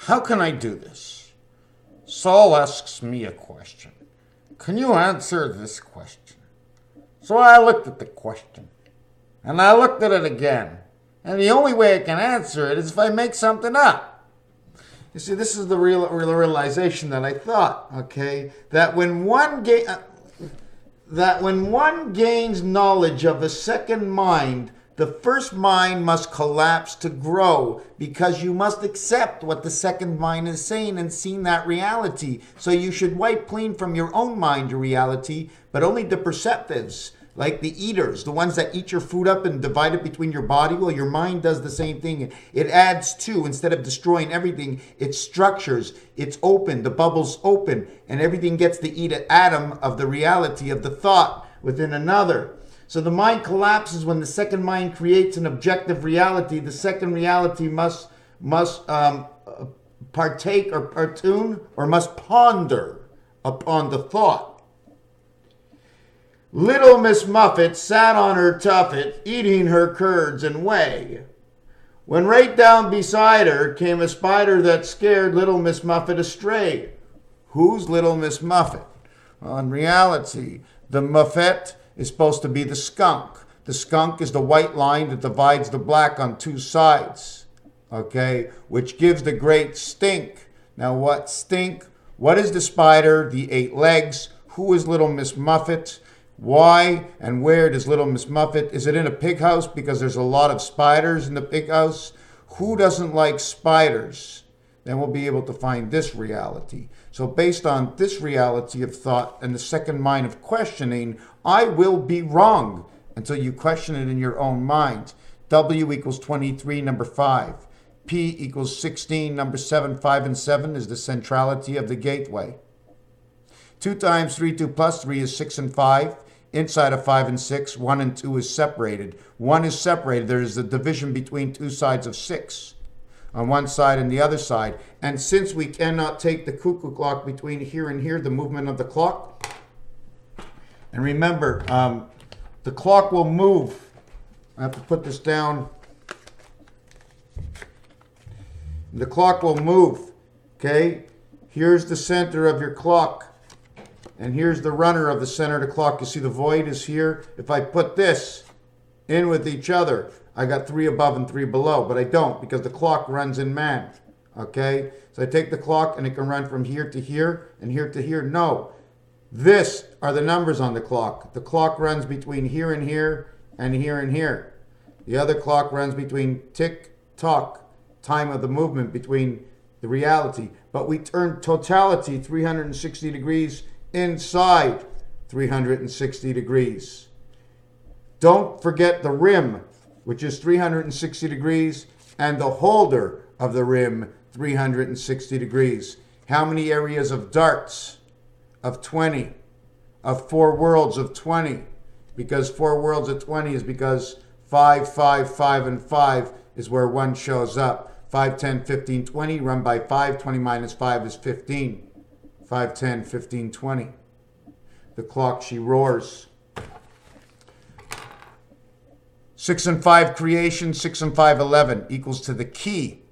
How can I do this? Saul asks me a question. Can you answer this question? So I looked at the question, and I looked at it again. And the only way I can answer it is if I make something up. You see, this is the realization that I thought, okay, that when one gains knowledge of a second mind, the first mind must collapse to grow, because you must accept what the second mind is saying and seeing that reality. So you should wipe clean from your own mind your reality, but only the perceptives, like the eaters, the ones that eat your food up and divide it between your body. Well, your mind does the same thing. It adds to, instead of destroying everything, it structures. It's open, the bubble's open, and everything gets to eat an atom of the reality of the thought within another. So the mind collapses when the second mind creates an objective reality. The second reality must partake or partune, or must ponder upon the thought. Little Miss Muffet sat on her tuffet, eating her curds and whey, when right down beside her came a spider that scared little Miss Muffet astray. Who's little Miss Muffet? Well, in reality, the MOUFFET is supposed to be the skunk. The skunk is the white line that divides the black on two sides, okay, which gives the great stink. Now, what stink? What is the spider? The 8 legs. Who is little Miss Muffet? Why and where does little Miss Muffet? Is it in a pig house because there's a lot of spiders in the pig house? Who doesn't like spiders? Then we'll be able to find this reality. So based on this reality of thought and the second mind of questioning, I will be wrong until you question it in your own mind. W equals 23, number 5. P equals 16, number 7. 5 and 7 is the centrality of the gateway. 2 times 3, 2 plus 3 is 6 and 5. Inside of 5 and 6, 1 and 2 is separated. 1 is separated. There is a division between two sides of 6. On one side and the other side. And since we cannot take the cuckoo clock between here and here, the movement of the clock, and remember, the clock will move. I have to put this down. The clock will move, okay? Here's the center of your clock, and here's the runner of the center of the clock. You see the void is here. If I put this in with each other, I got 3 above and 3 below, but I don't, because the clock runs in man, okay? So I take the clock and it can run from here to here and here to here. No, this are the numbers on the clock. The clock runs between here and here and here and here. The other clock runs between tick, tock, time of the movement between the reality. But we turn totality 360 degrees inside 360 degrees. Don't forget the rim, which is 360 degrees, and the holder of the rim, 360 degrees. How many areas of darts? Of 20. Of 4 worlds of 20. Because 4 worlds of 20 is because 5, 5, 5, and 5 is where 1 shows up. 5, 10, 15, 20, run by 5. 20 minus 5 is 15. 5, 10, 15, 20. The clock, she roars. 6 and 5 creation, 6 and 5, 11 equals to the key.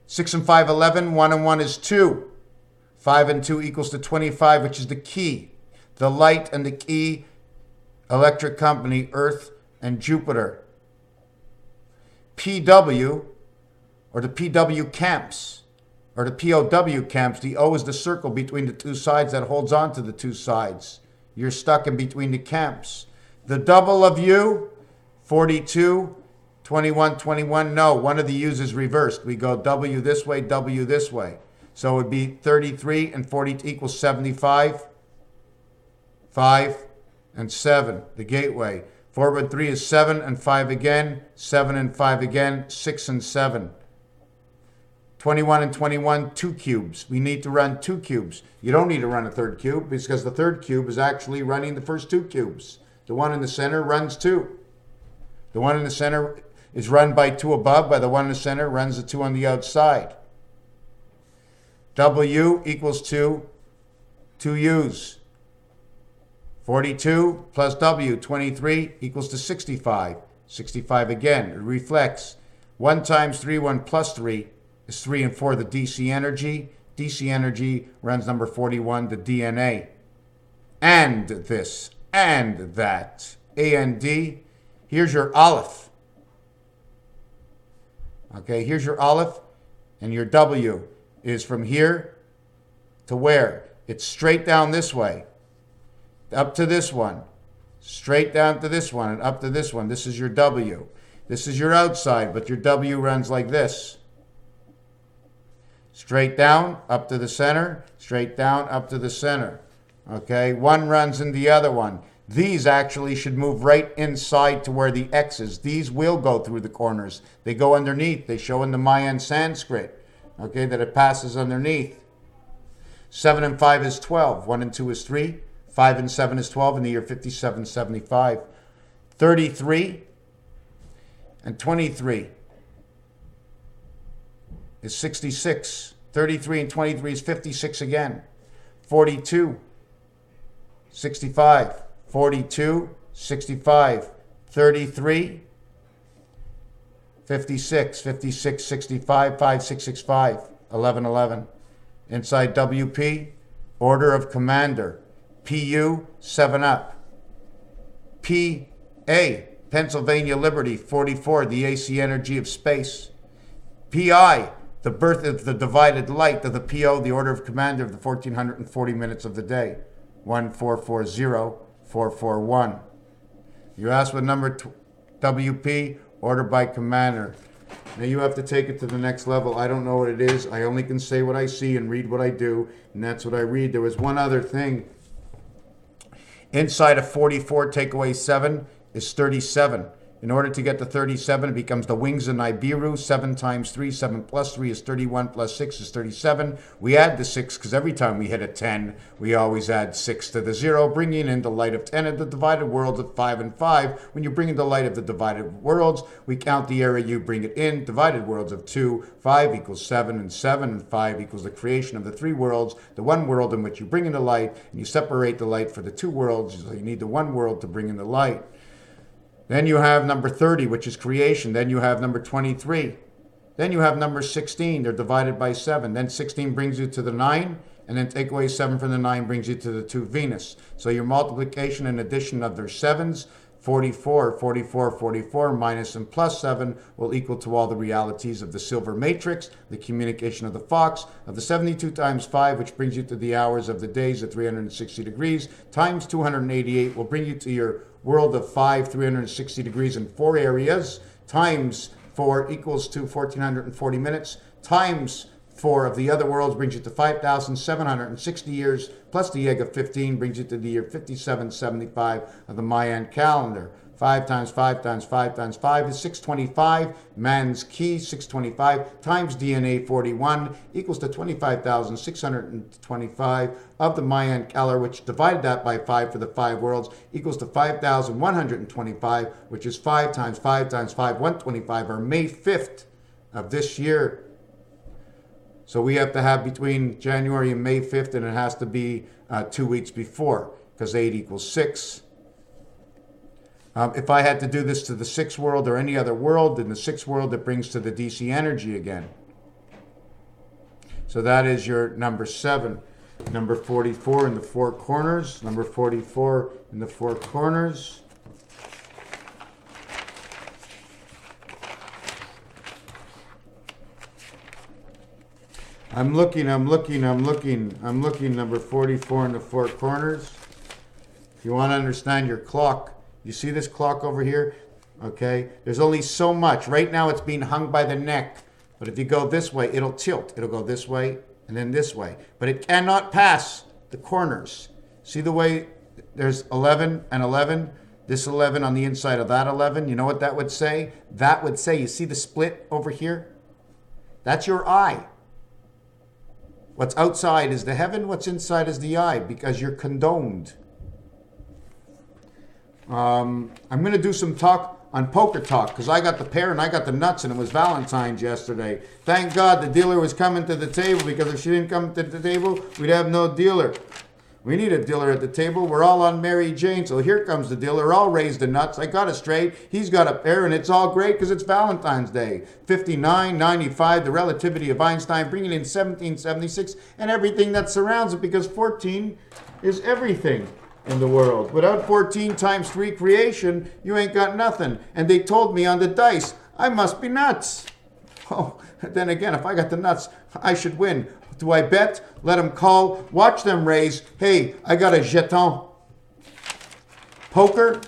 6 and 5, 11, 1 and 1 is 2. 5 and 2 equals to 25, which is the key. The light and the key, electric company, Earth and Jupiter. PW, or the PW camps, or the POW camps. The O is the circle between the two sides that holds on to the two sides. You're stuck in between the camps. The double of U, 42, 21, 21. No, one of the U's is reversed. We go W this way, W this way. So it would be 33 and 40 equals 75. 5 and 7, the gateway. 4 and 3 is 7 and 5 again. 7 and 5 again. 6 and 7. 21 and 21, 2 cubes. We need to run 2 cubes. You don't need to run a third cube because the third cube is actually running the first 2 cubes. The one in the center runs 2. The one in the center is run by 2 above, by the one in the center runs the 2 on the outside. W equals 2 U's. 42 plus W, 23, equals to 65. 65 again, it reflects. 1 times 3, 1 plus 3 is 3 and 4, the DC energy. DC energy runs number 41, the DNA. And this, and that. A and D. Here's your Aleph. Okay, here's your Aleph. And your W is from here to where? It's straight down this way. Up to this one. Straight down to this one and up to this one. This is your W. This is your outside, but your W runs like this. Straight down, up to the center. Straight down, up to the center. Okay, one runs in the other one. These actually should move right inside to where the X is. These will go through the corners. They go underneath. They show in the Mayan Sanskrit, okay, that it passes underneath. 7 and 5 is 12. 1 and 2 is 3. 5 and 7 is 12 in the year 5775. 33 and 23 is 66. 33 and 23 is 56 again. 42, 65. 42, 65. 33, 56. 56, 65. 5, 6, 6, 5. 11, 11. Inside WP, order of commander. PU, 7 up. PA, Pennsylvania Liberty, 44, the AC energy of space. PI, the birth of the divided light of the PO, the order of commander of the 1440 minutes of the day. 1440, 441. You ask what number WP, order by commander. Now you have to take it to the next level. I don't know what it is. I only can say what I see and read what I do, and that's what I read. There was one other thing. Inside of 44, take away 7 is 37. In order to get to 37, it becomes the wings of Nibiru. 7 times 3, 7 plus 3 is 31, plus 6 is 37. We add the 6 because every time we hit a 10, we always add 6 to the 0, bringing in the light of 10 of the divided worlds of 5 and 5. When you bring in the light of the divided worlds, we count the area you bring it in. Divided worlds of 2, 5 equals 7, and 7 and 5 equals the creation of the 3 worlds, the 1 world in which you bring in the light, and you separate the light for the 2 worlds, so you need the 1 world to bring in the light. Then you have number 30, which is creation. Then you have number 23. Then you have number 16. They're divided by 7. Then 16 brings you to the 9. And then take away 7 from the 9 brings you to the 2 Venus. So your multiplication and addition of their 7s, 44, 44, 44, minus and plus 7 will equal to all the realities of the silver matrix, the communication of the fox, of the 72 times 5, which brings you to the hours of the days at 360 degrees, times 288 will bring you to your world of 5, 360 degrees in 4 areas, times 4 equals to 1440 minutes, times 4 of the other worlds brings you to 5,760 years, plus the egg of 15 brings you to the year 5775 of the Mayan calendar. 5 times 5 times 5 times 5 is 625. Man's key, 625, times DNA 41 equals to 25,625 of the Mayan calendar, which divided that by 5 for the 5 worlds equals to 5,125, which is 5 times 5 times 5, 125, or May 5th of this year. So we have to have between January and May 5th, and it has to be 2 weeks before, because 8 equals 6. If I had to do this to the 6th world or any other world, in the 6th world it brings to the DC energy again. So that is your number 7. Number 44 in the 4 corners. Number 44 in the 4 corners. I'm looking, number 44 in the 4 corners. If you want to understand your clock, you see this clock over here? Okay, there's only so much. Right now it's being hung by the neck. But if you go this way, it'll tilt. It'll go this way and then this way. But it cannot pass the corners. See the way there's 11 and 11? This 11 on the inside of that 11. You know what that would say? That would say, you see the split over here? That's your eye. What's outside is the heaven, what's inside is the eye, because you're condoned. I'm going to do some talk on poker talk, because I got the pear and I got the nuts, and it was Valentine's yesterday. Thank God the dealer was coming to the table, because if she didn't come to the table, we'd have no dealer. We need a dealer at the table. We're all on Mary Jane. So here comes the dealer, all raised to nuts. I got it straight. He's got a pair, and it's all great because it's Valentine's Day. 59, 95, the relativity of Einstein, bringing in 1776, and everything that surrounds it, because 14 is everything in the world. Without 14 times 3 creation, you ain't got nothing. And they told me on the dice, I must be nuts. Oh, then again, if I got the nuts, I should win. Do I bet? Let them call. Watch them raise. Hey, I got a jeton. Poker,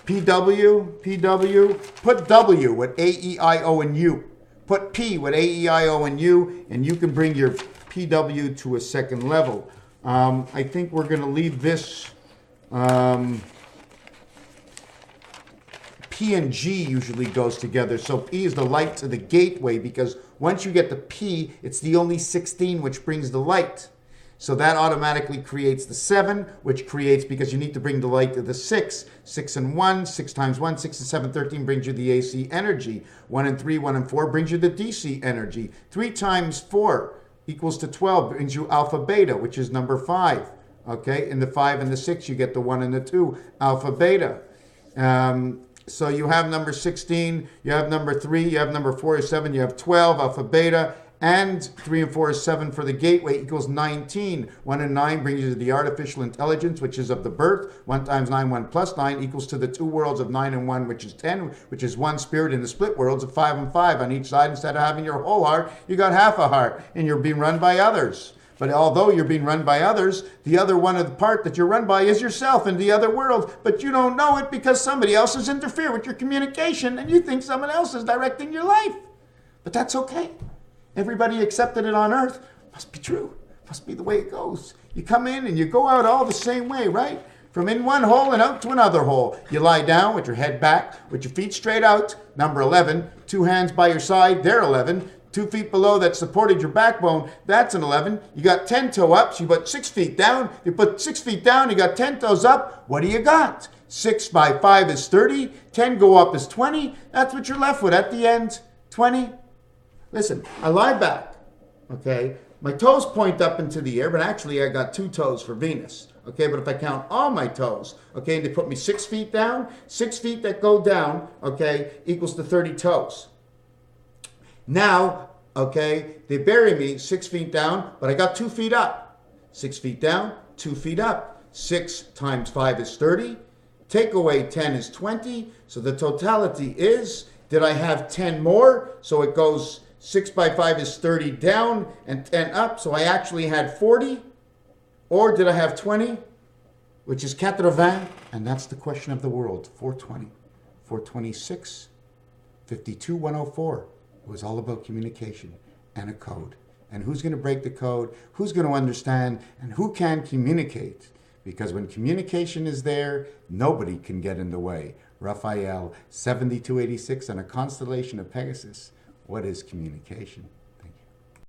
PW. Put W with A, E, I, O, and U. Put P with A, E, I, O, and U, and you can bring your PW to a second level. I think we're going to leave this. P and G usually goes together. So P is the light to the gateway, because once you get the P, it's the only 16 which brings the light. So that automatically creates the 7, which creates, because you need to bring the light to the 6. 6 and 1, 6 times 1, 6 and 7, 13 brings you the AC energy. 1 and 3, 1 and 4 brings you the DC energy. 3 times 4 equals to 12, brings you alpha beta, which is number 5. Okay, in the 5 and the 6, you get the 1 and the 2, alpha beta. So you have number 16, you have number 3, you have number 4 is 7, you have 12, alpha beta, and 3 and 4 is 7 for the gateway equals 19. 1 and 9 brings you to the artificial intelligence, which is of the birth. 1 times 9, 1 plus 9 equals to the 2 worlds of 9 and 1, which is 10, which is 1 spirit in the split worlds of 5 and 5 on each side. Instead of having your whole heart, you got half a heart, and you're being run by others. But although you're being run by others, the other one of the part that you're run by is yourself in the other world. But you don't know it because somebody else has interfered with your communication, and you think someone else is directing your life. But that's okay. Everybody accepted it on earth. Must be true. Must be the way it goes. You come in and you go out all the same way, right? From in one hole and out to another hole. You lie down with your head back, with your feet straight out. Number 11. 2 hands by your side. They're 11. 2 feet below that supported your backbone, that's an 11. You got 10 toe ups, you put 6 feet down. You put 6 feet down, you got 10 toes up. What do you got? 6 by 5 is 30. 10 go up is 20. That's what you're left with at the end. 20. Listen, I lie back, okay? My toes point up into the air, but actually I got 2 toes for Venus. Okay, but if I count all my toes, okay, and they put me 6 feet down, 6 feet that go down, okay, equals to 30 toes. Now, okay, they bury me 6 feet down, but I got 2 feet up. 6 feet down, 2 feet up. 6 times 5 is 30. Take away 10 is 20. So the totality is, did I have 10 more? So it goes 6 by 5 is 30 down and 10 up. So I actually had 40. Or did I have 20? Which is 80. And that's the question of the world. 420, 426, 52, 104. It was all about communication and a code. And who's going to break the code, who's going to understand, and who can communicate. Because when communication is there, nobody can get in the way. Raphael, 7286 and a constellation of Pegasus. What is communication?